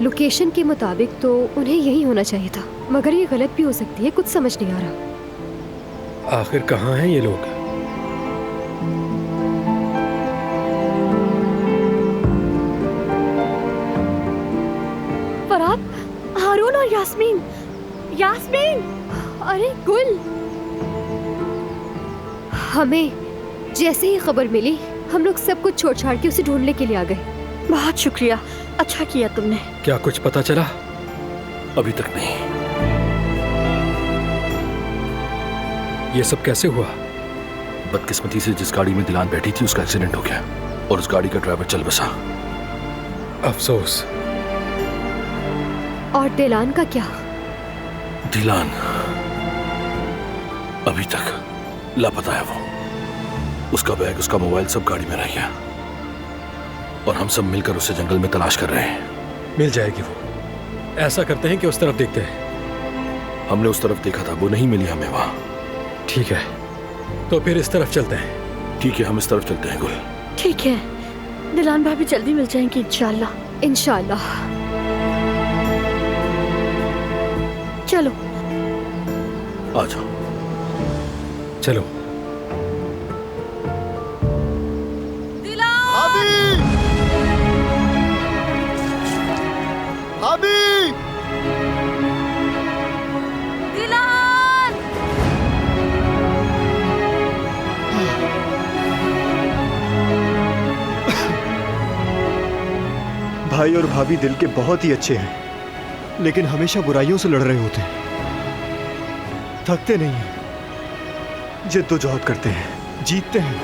Location के मुताबिक तो उन्हें यही होना चाहिए था, मगर ये गलत भी हो सकती है। कुछ समझ नहीं आ रहा। आखिर कहाँ हैं ये लोग? फराद, हारून और यास्मीन। यास्मीन! अरे गुल! हमें जैसे ही खबर मिली हम लोग सब कुछ छोड़ छाड़ के उसे ढूंढने के लिए आ गए। बहुत शुक्रिया, अच्छा किया तुमने। क्या कुछ पता चला? अभी तक नहीं। ये सब कैसे हुआ? बदकिस्मती से जिस गाड़ी में दिलान बैठी थी उसका एक्सीडेंट हो गया और उस गाड़ी का ड्राइवर चल बसा। अफसोस। और दिलान का क्या? दिलान अभी तक लापता है। वो, उसका बैग, उसका मोबाइल सब गाड़ी में रह गया और हम सब मिलकर उसे जंगल में तलाश कर रहे हैं। मिल जाएगी वो। ऐसा करते हैं कि उस तरफ देखते हैं। हमने उस तरफ देखा था, वो नहीं मिली हमें वहां। ठीक है, तो फिर इस तरफ चलते हैं। ठीक है, हम इस तरफ चलते हैं गुल। ठीक है, दिलान भाभी जल्दी मिल जाएंगी इंशाल्लाह। इंशाल्लाह। चलो आ जाओ। चलो। भाई और भाभी दिल के बहुत ही अच्छे हैं, लेकिन हमेशा बुराइयों से लड़ रहे होते हैं। थकते नहीं हैं, जिद्दोजहद करते हैं, जीतते हैं,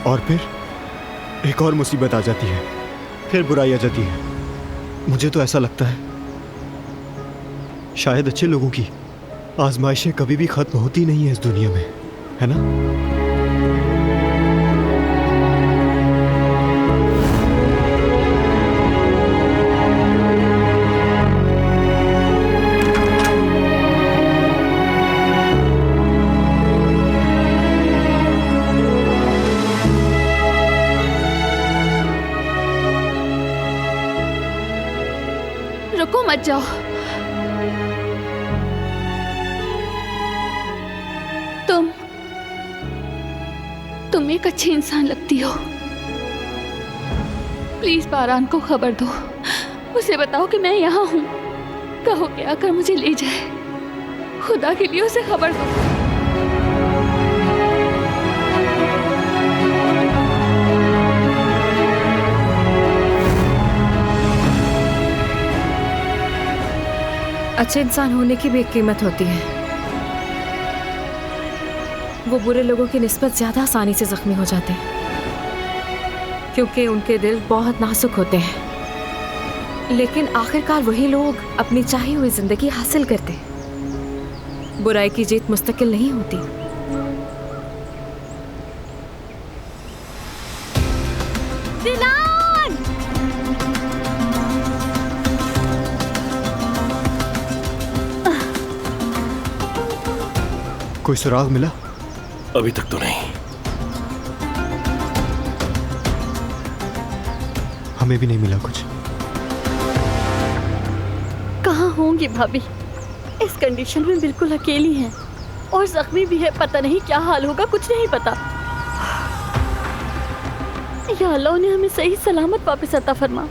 और फिर एक और मुसीबत आ जाती है, फिर बुराई आ जाती है। मुझे तो ऐसा लगता है शायद अच्छे लोगों की आजमाइशें कभी भी खत्म होती नहीं है इस दुनिया में, है ना? रुको मत जाओ। तुम एक अच्छी इंसान लगती हो। प्लीज बारान को खबर दो, उसे बताओ कि मैं यहाँ हूँ। कहो कि आकर मुझे ले जाए। खुदा के लिए उसे खबर दो। अच्छे इंसान होने की भी एक कीमत होती है। वो बुरे लोगों की निस्बत ज्यादा आसानी से जख्मी हो जाते हैं क्योंकि उनके दिल बहुत नाजुक होते हैं। लेकिन आखिरकार वही लोग अपनी चाही हुई जिंदगी हासिल करते हैं। बुराई की जीत मुस्तकिल नहीं होती। दिलान! कोई सुराग मिला? अभी तक तो नहीं। हमें भी नहीं मिला कुछ। कहाँ होंगी भाभी? इस कंडीशन में बिल्कुल अकेली हैं और जख्मी भी है। पता नहीं क्या हाल होगा, कुछ नहीं पता। या अल्लाह ने हमें सही सलामत वापस अता फरमा।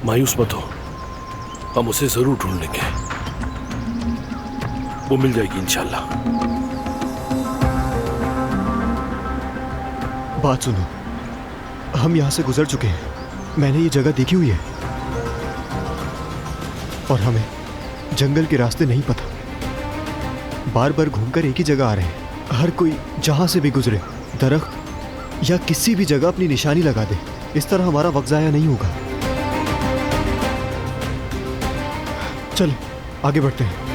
मायूस मत हो, हम उसे जरूर ढूंढ लेंगे। वो मिल जाएगी इंशाल्लाह। बात सुनो, हम यहाँ से गुजर चुके हैं। मैंने ये जगह देखी हुई है और हमें जंगल के रास्ते नहीं पता। बार बार घूमकर एक ही जगह आ रहे हैं। हर कोई जहाँ से भी गुजरे दरख्त या किसी भी जगह अपनी निशानी लगा दे। इस तरह हमारा वक्त ज़ाया नहीं होगा। चलो आगे बढ़ते हैं।